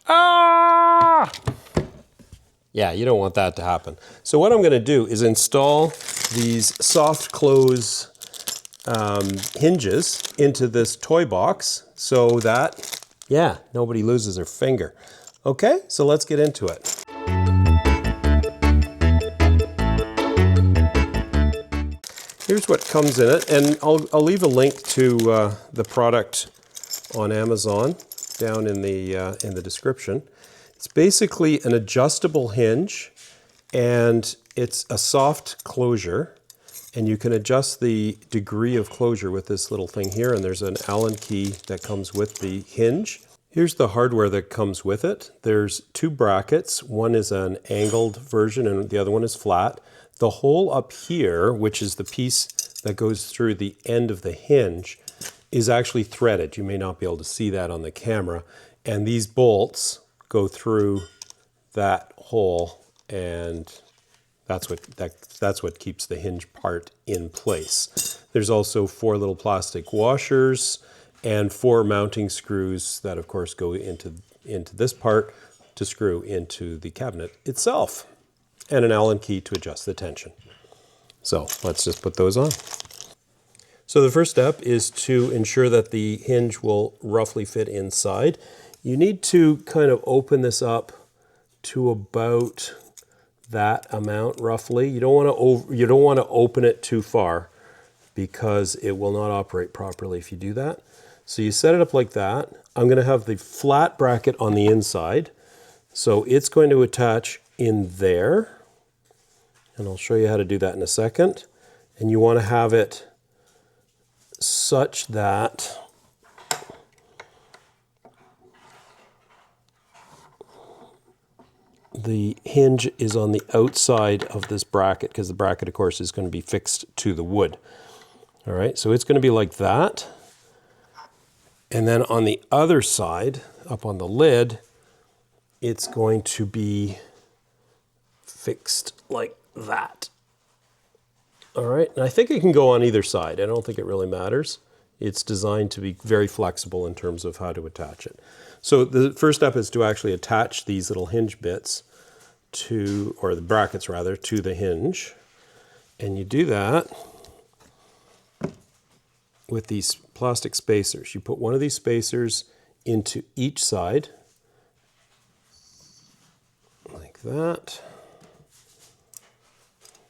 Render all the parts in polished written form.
Ah! Yeah, you don't want that to happen. So what I'm going to do is install these soft close hinges into this toy box so that, yeah, nobody loses their finger. Okay, so let's get into it. Here's what comes in it, and I'll leave a link to the product on Amazon down in the description. It's basically an adjustable hinge, and it's a soft closure, and you can adjust the degree of closure with this little thing here, and there's an Allen key that comes with the hinge. Here's the hardware that comes with it. There's two brackets. One is an angled version and the other one is flat. The hole up here, which is the piece that goes through the end of the hinge, is actually threaded. You may not be able to see that on the camera. And these bolts go through that hole, and that's what keeps the hinge part in place. There's also 4 little plastic washers and 4 mounting screws that of course go into this part to screw into the cabinet itself, and an Allen key to adjust the tension. So let's just put those on. So the first step is to ensure that the hinge will roughly fit inside. You need to kind of open this up to about that amount roughly. You don't want to open it too far because it will not operate properly if you do that. So you set it up like that. I'm going to have the flat bracket on the inside. So it's going to attach in there. And I'll show you how to do that in a second. And you want to have it such that the hinge is on the outside of this bracket, because the bracket, of course, is going to be fixed to the wood. All right, so it's going to be like that. And then on the other side, up on the lid, it's going to be fixed like that. All right, and I think it can go on either side. I don't think it really matters. It's designed to be very flexible in terms of how to attach it. So the first step is to actually attach these little hinge bits to, or the brackets rather, to the hinge. And you do that with these plastic spacers. You put one of these spacers into each side, like that.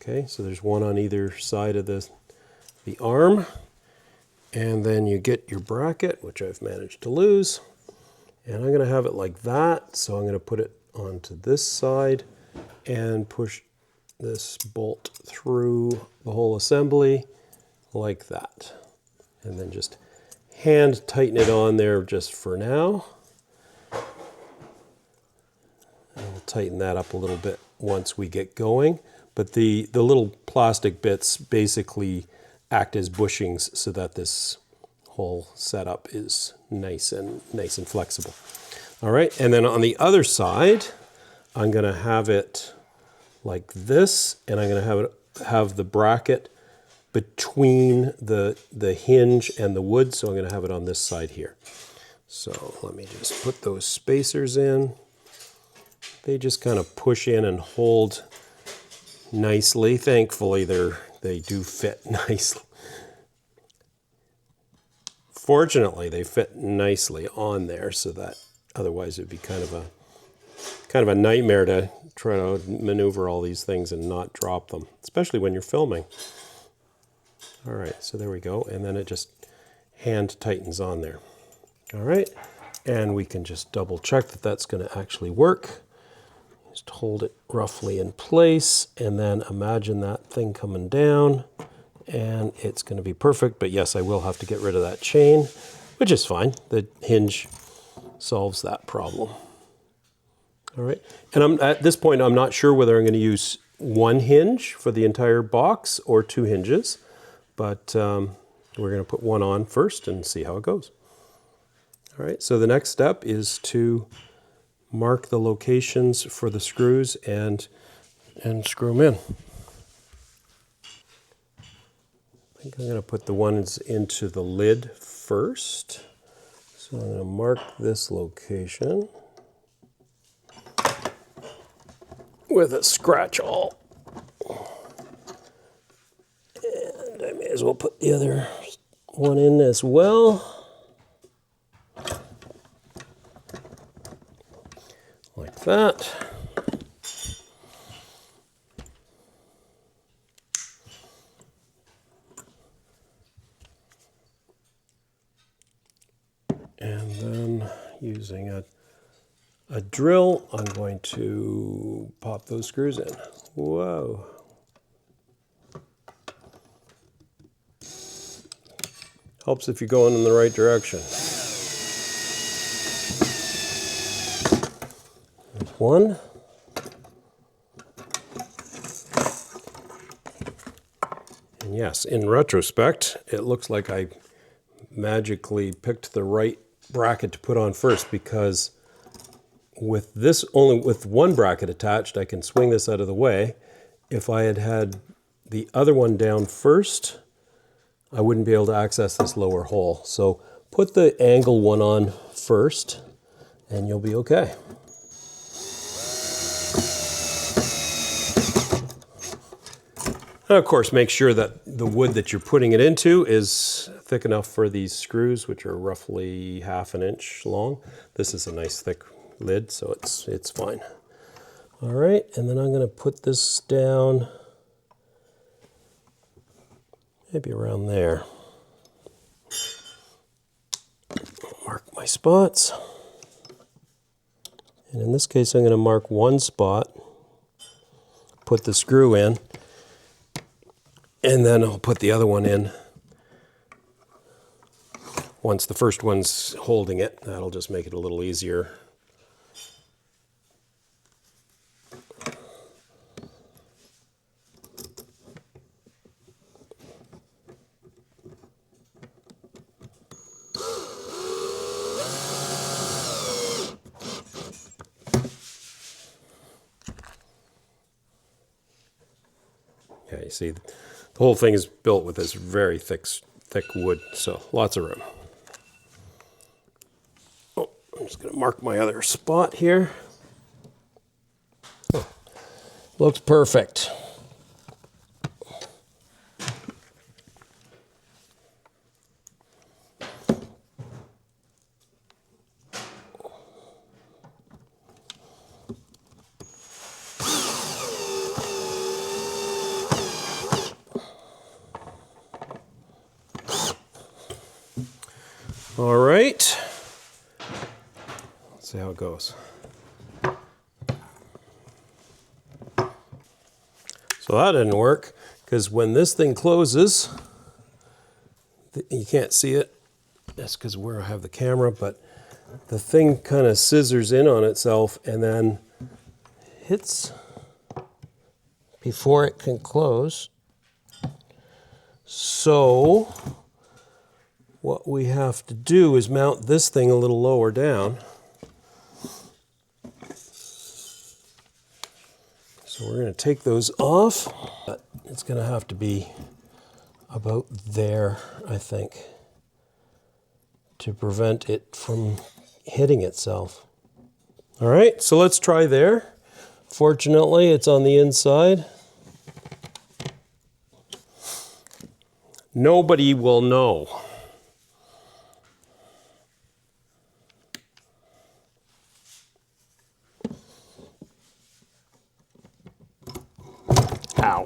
Okay, so there's one on either side of the arm. And then you get your bracket, which I've managed to lose. And I'm going to have it like that. So I'm going to put it onto this side and push this bolt through the whole assembly like that. And then just hand tighten it on there just for now. And we'll tighten that up a little bit once we get going. But the little plastic bits basically act as bushings so that this whole setup is nice and flexible. All right, and then on the other side, I'm going to have it like this, and I'm going to have the bracket between the hinge and the wood, so I'm going to have it on this side here. So let me just put those spacers in. They just kind of push in and hold nicely. Thankfully, they do fit nicely. Fortunately, they fit nicely on there, so that otherwise it'd be kind of a nightmare to try to maneuver all these things and not drop them, especially when you're filming. All right, so there we go, and then it just hand tightens on there. All right, and we can just double check that that's going to actually work. Just hold it roughly in place, and then imagine that thing coming down, and it's going to be perfect. But yes, I will have to get rid of that chain, which is fine. The hinge solves that problem. All right, and at this point, I'm not sure whether I'm going to use one hinge for the entire box or 2 hinges, but we're going to put one on first and see how it goes. All right, so the next step is to mark the locations for the screws and screw them in. I think I'm going to put the ones into the lid first. So I'm going to mark this location. with a scratch awl. And I may as well put the other one in as well. Like that. And then using a drill, I'm going to pop those screws in. Whoa. Helps if you're going in the right direction. There's one. And yes, in retrospect, it looks like I magically picked the right bracket to put on first, because with this, only with one bracket attached, I can swing this out of the way. If I had had the other one down first, I wouldn't be able to access this lower hole. So put the angle one on first and you'll be okay. And of course, make sure that the wood that you're putting it into is thick enough for these screws, which are roughly 1/2 inch long. This is a nice thick lid, so it's fine. All right, and then I'm going to put this down maybe around there. Mark my spots. And in this case, I'm going to mark one spot, put the screw in, and then I'll put the other one in once the first one's holding it. That'll just make it a little easier. Yeah, you see, the whole thing is built with this very thick wood, so lots of room. Oh, I'm just going to mark my other spot here. Oh, looks perfect. All right, let's see how it goes. So that didn't work, because when this thing closes, you can't see it. That's because where I have the camera, but the thing kind of scissors in on itself and then hits before it can close. So what we have to do is mount this thing a little lower down. So we're going to take those off. But it's going to have to be about there, I think, to prevent it from hitting itself. All right, so let's try there. Fortunately, it's on the inside. Nobody will know. Ow.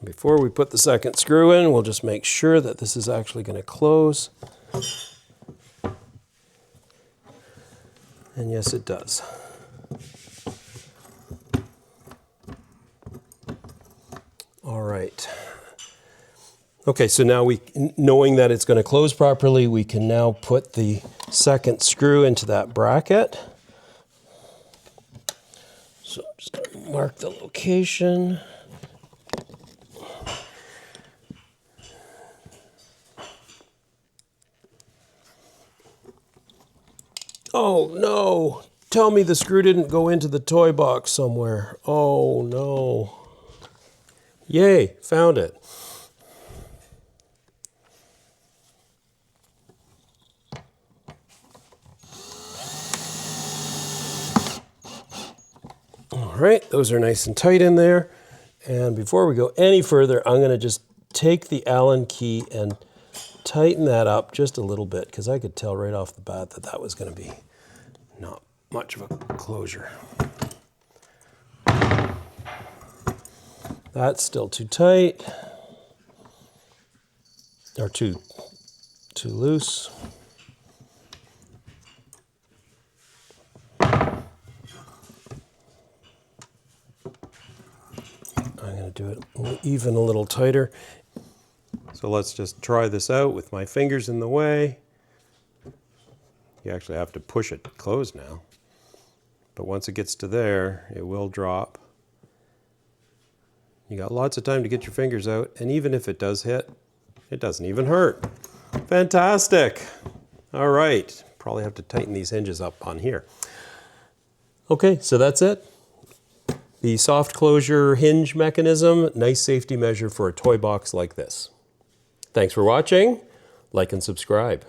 Before we put the second screw in, we'll just make sure that this is actually going to close. And yes, it does. All right. Okay, so now knowing that it's going to close properly, we can now put the second screw into that bracket. So I'm just going to mark the location. Oh no! Tell me the screw didn't go into the toy box somewhere. Oh no. Yay, found it. right, those are nice and tight in there. And before we go any further, I'm going to just take the Allen key and tighten that up just a little bit, because I could tell right off the bat that that was going to be not much of a closure. That's still too tight, or too loose. I'm going to do it even a little tighter. So let's just try this out with my fingers in the way. You actually have to push it closed now. But once it gets to there, it will drop. You got lots of time to get your fingers out, and even if it does hit, it doesn't even hurt. Fantastic. All right, probably have to tighten these hinges up on here. Okay, so that's it. The soft closure hinge mechanism, nice safety measure for a toy box like this. Thanks for watching. Like and subscribe.